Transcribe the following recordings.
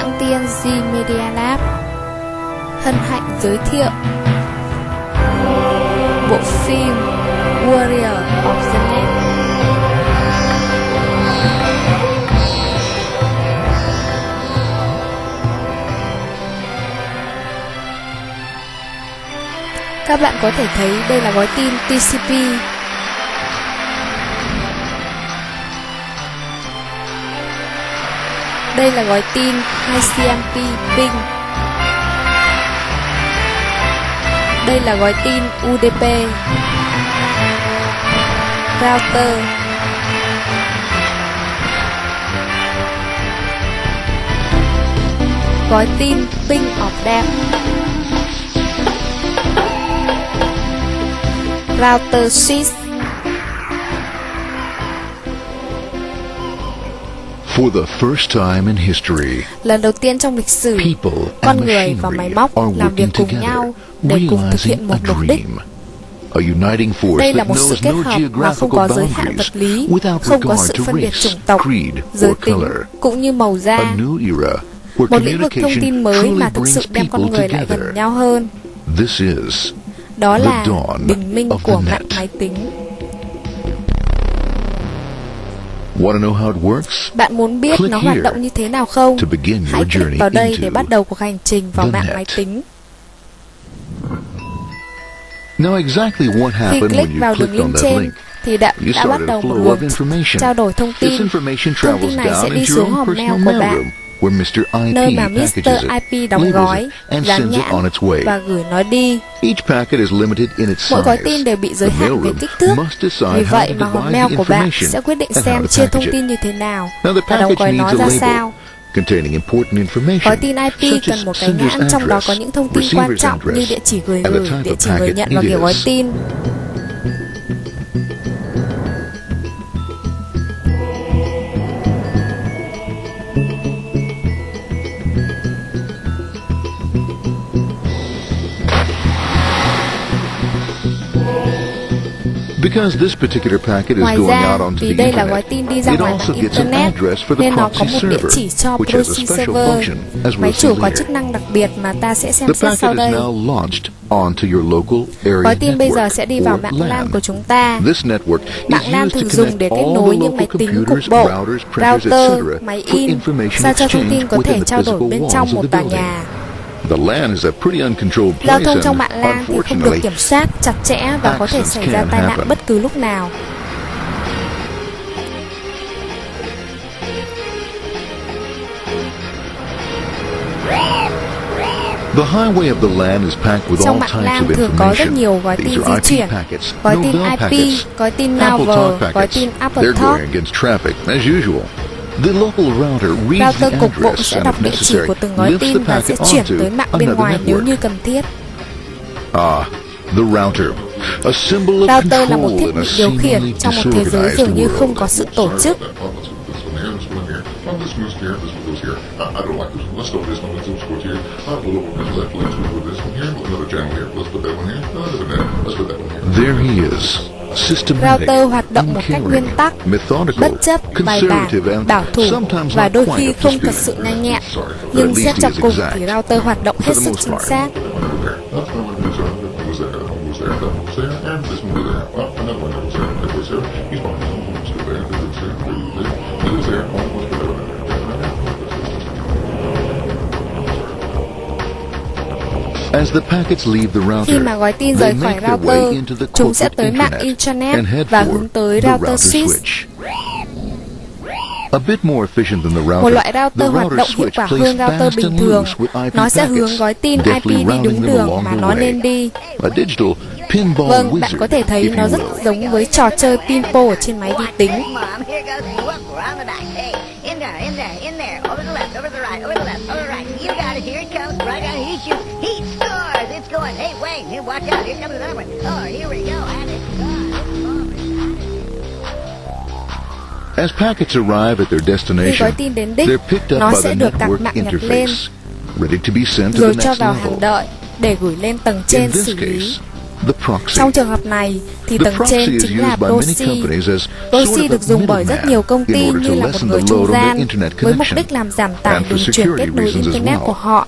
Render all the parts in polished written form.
hãng TNG Media Lab hân hạnh giới thiệu bộ phim Warrior of the Net. Các bạn có thể thấy đây là gói tin TCP. Đây là gói tin ICMP ping. Đây là gói tin UDP. Router. Gói tin ping of depth. Router switch. For the first time in history, lần đầu tiên trong lịch sử, con người và máy móc làm việc cùng nhau để cùng thực hiện một mục đích. Đây là một sự kết hợp mà không có giới hạn vật lý, không có sự phân biệt chủng tộc, giới tính, cũng như màu da. Một lĩnh vực thông tin mới mà thực sự đem con người lại gần nhau hơn. Đó là bình minh của mạng máy tính. Bạn muốn biết nó hoạt động như thế nào không? Hãy click vào đây để bắt đầu cuộc hành trình vào mạng máy tính. Khi click vào đường link trên, thì đã bắt đầu một luồng trao đổi thông tin. Thông tin này sẽ đi xuống hòm mail của bạn, nơi mà Mr. IP đóng gói, dán nhãn và gửi nó đi. Mỗi gói tin đều bị giới hạn về kích thước, vì vậy mà hòm mail của bạn sẽ quyết định xem chia thông tin như thế nào và đóng gói nó ra sao. Gói tin IP cần một cái nhãn trong đó có những thông tin quan trọng như địa chỉ người gửi, địa chỉ người nhận và kiểu gói tin. Ngoài ra, vì đây là gói tin đi ra ngoài mạng Internet, nên nó có một địa chỉ cho proxy server. Máy chủ có chức năng đặc biệt mà ta sẽ xem xét sau đây. Gói tin bây giờ sẽ đi vào mạng LAN của chúng ta. Mạng LAN thường dùng để kết nối những máy tính cục bộ, router, máy in, sao cho thông tin có thể trao đổi bên trong một tòa nhà. Giao thông trong mạng LAN thì không được kiểm soát chặt chẽ và có thể xảy ra tai nạn bất cứ lúc nào. Trong mạng LAN thường có rất nhiều gói tin di chuyển, gói tin IP, gói tin Novel, gói tin AppleTalk. Router cục bộ sẽ đọc địa chỉ của từng gói tin và sẽ chuyển tới mạng bên ngoài nếu như cần thiết. Router là một thiết bị điều khiển trong một thế giới dường như không có sự tổ chức. Router hoạt động một cách nguyên tắc, bất chấp, bài bản, bảo thủ và đôi khi không thật sự nhanh nhẹn. Nhưng xét cho cùng thì router hoạt động hết sức chính xác. Khi mà gói tin rời khỏi router, chúng sẽ tới mạng Internet và hướng tới router switch. Một loại router hoạt động hiệu quả hơn router bình thường. Nó sẽ hướng gói tin IP đi đúng đường mà nó nên đi. Vâng, bạn có thể thấy nó rất giống với trò chơi pinball ở trên máy vi tính. Khi gói tin đến đích, nó sẽ được các mạng nhặt lên, rồi cho vào hàng đợi để gửi lên tầng trên xử lý. Trong trường hợp này thì tầng trên chính là proxy. Proxy được dùng bởi rất nhiều công ty như là một người trung gian với mục đích làm giảm tải đường truyền kết nối Internet của họ.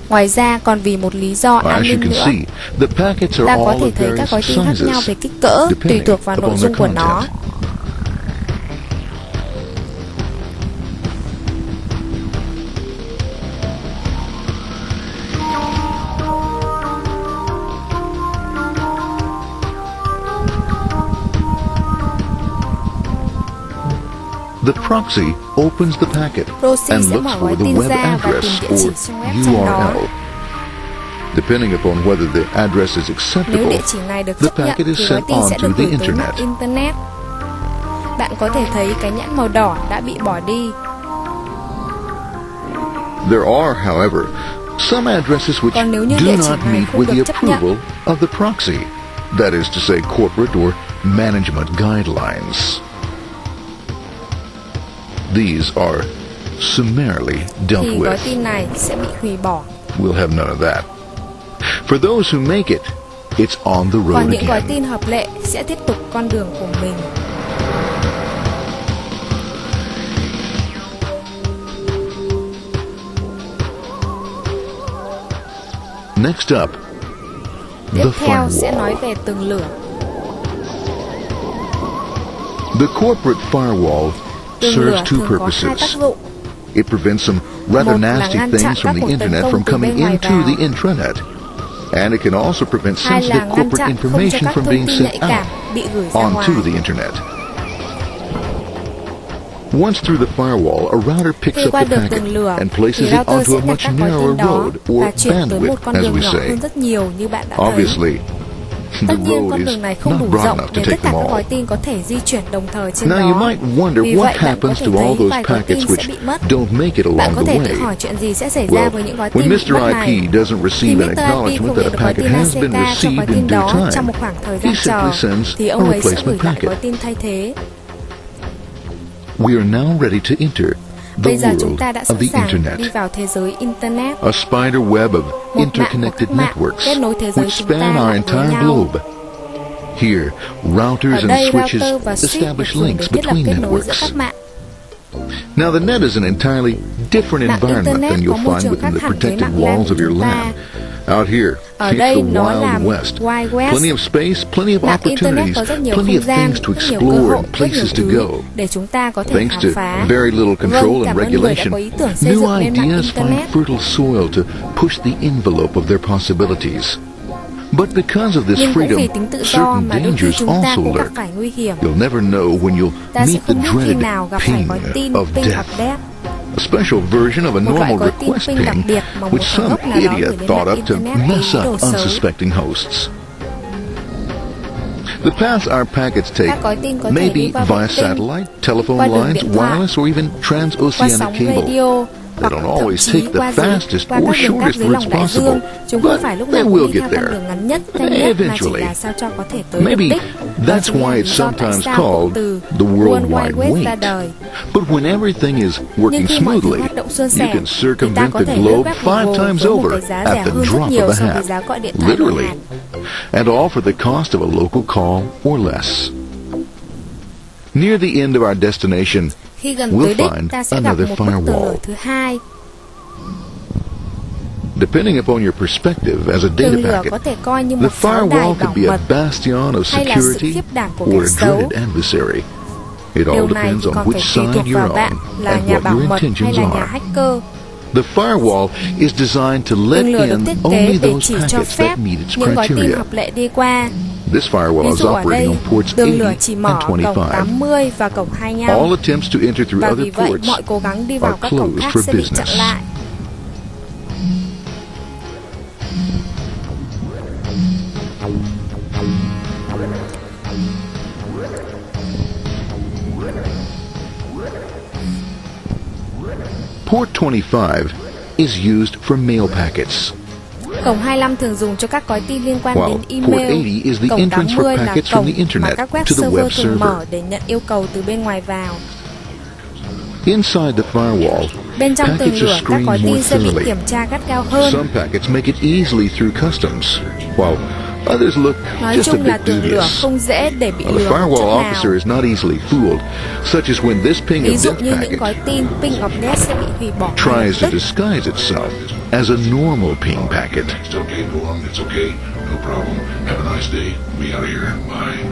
Ngoài ra còn vì một lý do an ninh nữa. Ta có thể thấy các gói tin khác nhau về kích cỡ tùy thuộc vào nội dung của nó. Proxy opens the packet and looks for the web address or URL. Depending upon whether the address is acceptable, the packet is sent on to the Internet. Bạn có thể thấy cái nhãn màu đỏ đã bị bỏ đi. There are, however, some addresses which do not meet with the approval of the proxy. That is to say, corporate or management guidelines. These are summarily dealt with. Gói tin này sẽ bị hủy bỏ. We'll have none of that. For those who make it, it's on the road again. Còn những gói again. tin hợp lệ sẽ tiếp tục con đường của mình. Next up, tiếp the theo sẽ firewall. nói về tường lửa. The corporate firewall Tường serves lửa two thường có hai tác purposes. dụng. It prevents some rather Một là nasty ngăn things chặn from các the cuộc tấn Internet công from từ coming bên ngoài into vào. the intranet. And it can also prevent Hai là sensitive ngăn corporate chặn không cho information các from thông being tin sent nhạy cảm bị gửi ra out ngoài. onto the Internet. Once through the firewall, a router picks Khi up qua the được packet tường lửa and thì places it router onto sẽ a nhặt much các gói narrower tin đó road và or chuyển tới một bandwidth, con as đường we nhỏ say. hơn rất nhiều như bạn đã thấy. Obviously, the Tất nhiên road con is đường này không not đủ broad rộng enough to để take tất cả them các gói all. tin có thể di chuyển đồng thời trên Now you đó. might wonder Vì what vậy bạn có happens thể to all thấy those vài gói packets tin sẽ which bị mất. don't make it Bạn along có the thể tự way. hỏi chuyện gì sẽ xảy ra Well, với những gói when tin bị Mr. mất này. IP doesn't Khi receive an Mr. IP acknowledgement không that nhận a được gói packet tin has been ACK cho gói received in tin due đó trong time, một khoảng thời he gian simply chờ, sends thì a ông ấy sẽ gửi replacement lại gói packet. tin thay thế. We are now ready to enter the Bây giờ chúng world ta đã of sẵn the sàng Internet, đi vào thế giới Internet, a spider web of một mạng của interconnected các mạng networks kết nối thế giới which chúng span ta our lại với entire nhau. globe. Here, routers Ở and đây switches router và switch được establish dùng để links thiết lập between kết nối giữa networks. các mạng. Now, the net is an entirely different Mạng environment Internet than có you'll môi find trường within khác the hẳn với protected mạng LAN walls của of your chúng ta. LAN. Out here, Ở it's đây the nó là Wild West. Wild West. Plenty of space, plenty of Mạng Internet opportunities, có rất nhiều plenty không of gian, things to rất nhiều cơ explore hội, and rất nhiều places to thứ go. để chúng ta có thể Thanks khám to phá. very little control Cảm and ơn người đã regulation, có ý tưởng xây new dựng nên mạng ideas find Internet. fertile soil to push the envelope of their possibilities. But because of this Nhưng cũng vì freedom, tính tự do certain mà đôi khi dangers chúng ta also cũng gặp lurk. phải nguy hiểm. You'll never know when you'll Ta sẽ meet the không biết khi dreaded nào gặp phải ping gói tin of ping hoặc death. death. A special version of a Một loại normal gói tin request ping đặc ping, biệt mà một which thằng some ngốc nào đó idiot gửi lên thought mạng up to Internet với mess ý up đồ xấu. unsuspecting hosts. The paths our packets take Các gói tin có may thể đi be qua via vệ tinh, satellite, telephone qua đường lines, điện thoại, wireless, or even qua transoceanic sóng cable. radio, They hoặc don't thậm always chí take the qua fastest qua or các đường cáp shortest dưới routes lòng đại possible, dương. Chúng không but phải lúc they nào will cũng đi get theo con there. đường ngắn nhất, nhanh nhất, mà chỉ Eventually. là sao cho có thể tới Maybe được đích. Đó that's chính là why lý it's do tại sometimes sao cụm called từ the World World Wide Wide West ra Wait. đời. But when everything is Nhưng working khi mọi thứ smoothly, hoạt động suôn you sẻ, can thì ta circumvent có the thể lướt globe web 5 Google times với một over cái giá at rẻ the hơn rất drop nhiều of a so với hat, giá gọi điện thoại literally, hàng. and all for the cost of a local call or less. Near the end of our destination, Khi gần we'll tới đích, find ta sẽ gặp another một bức tường firewall. lửa thứ hai. Depending upon your perspective as a data Tường lửa packet, có thể coi như the một pháo đài firewall bảo could be a mật bastion of hay là sự security khiếp đảm của or kẻ a xấu. dreaded adversary. It all Điều này depends thì on còn which phải tùy side thuộc vào you're bạn on là and nhà what bảo your mật hay intentions là nhà are. hacker. The firewall is designed to let Tường lửa được in thiết only kế để those chỉ cho packets phép that meet its những gói tin criteria. hợp lệ đi qua. This firewall Ví is dụ ở operating đây, on ports tường 80 lửa chỉ mở and cổng 25. 80 và cổng 25. All attempts to enter through Và other vì vậy, ports mọi cố gắng đi vào are các cổng closed khác for sẽ bị chặn business. lại. Port 25 is used for mail packets, Cổng 25 thường dùng cho các gói tin liên quan while đến port email. 80 is the Cổng entrance for 80 là packets from cổng the mà internet các web to the web server thường server. mở để nhận yêu cầu từ bên ngoài vào. Inside the firewall, Bên trong tường packets lửa, are các screened gói more tin sẽ bị thoroughly. kiểm tra gắt gao hơn. Some packets make it easily through customs, while Others look Nói just a chung là bit tường lửa dubious. không dễ để bị The lừa một firewall chút nào. officer is not easily fooled, such as when this ping Ví of dụ death như những gói packet tin ping of death sẽ bị hủy bỏ ngay tries lập to tức. disguise itself as a normal ping packet. It's okay, go on, it's okay. No problem. Have a nice day. We out of here. Bye.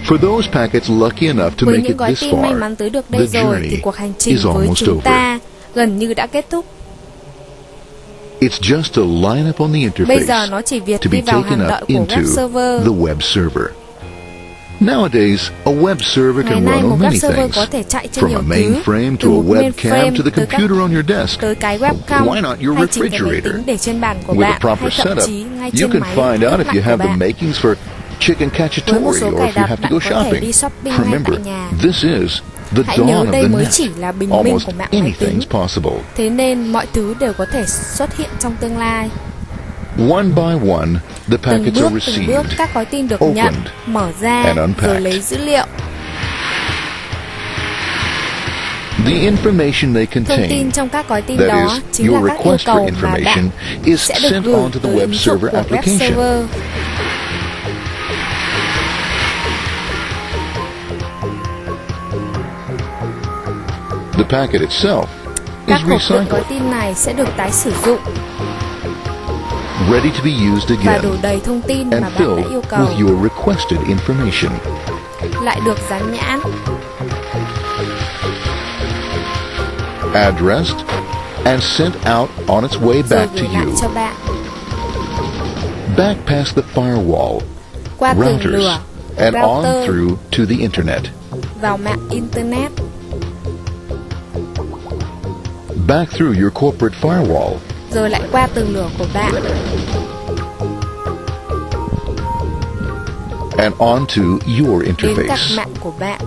For those packets lucky enough to Với make những it gói this tin may far, mắn tới được the đây rồi thì journey cuộc hành trình is với almost chúng over. ta gần như đã kết thúc. It's just a line up on the Bây giờ nó interface chỉ việc to đi be vào taken hàng đợi up của into web server. the web server. Nowadays, a web server Ngày can nay run một on web many server things, có thể chạy trên from nhiều a thứ, mainframe to từ a một webcam mainframe to the tới các computer on your desk. tới cái webcam Why not your hay chính cái máy refrigerator? tính để trên bàn của With a bạn proper hay thậm setup, chí ngay you trên can máy find out nước if you lạnh của have the bạn. makings for chicken Với một cacciatore số or cài if you đặt have to bạn go có thể đi shopping. shopping ngay Remember, tại nhà. this is the Hãy dawn nhớ of đây the mới net. chỉ là bình minh Almost của mạng máy tính. anything's possible. Thế nên mọi thứ đều có thể xuất hiện trong tương lai. One by one, the packets are Từng received, bước các gói tin được nhận, opened, mở ra and unpacked. rồi lấy dữ liệu. The information they Thông contain, tin trong các gói tin that đó is, chính là your các yêu request for cầu mà bạn information, is sẽ được sent gửi onto the tới web ứng dụng server của web application. server. The packet itself Các is hộp đựng gói recycled, tin này sẽ được tái sử dụng ready to be used và đổ again, đầy thông tin mà and bạn filled đã yêu cầu, with your requested information. lại được dán nhãn, Addressed and sent out on its way rồi back to gửi lại you, cho bạn. back past the firewall, Qua tường routers, lửa, and on router, through to the internet. vào mạng Internet, Back through your corporate firewall, rồi lại qua tường lửa của bạn, and onto your đến cặp interface, mạng của bạn.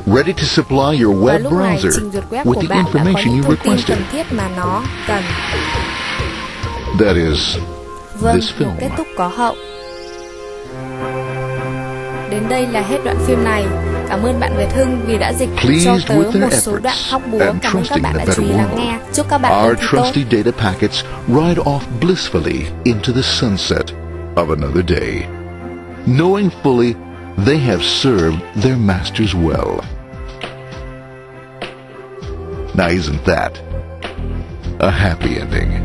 ready to supply your Và web lúc này browser trình duyệt web with của the bạn đã có information những you thông tin requested. cần thiết mà nó cần. That is, Vâng, this một film. kết thúc có hậu. Đến đây là hết đoạn phim này. Cảm ơn bạn Việt Hưng vì đã dịch cho Pleased tớ with their một số đoạn efforts hóc búa. and Cảm ơn các trusting bạn in đã a chú ý better lắng world, nghe. Chúc các bạn our luôn thi tốt. trusty data packets ride off blissfully into the sunset of another day, knowing fully they have served their masters well. Now isn't that a happy ending?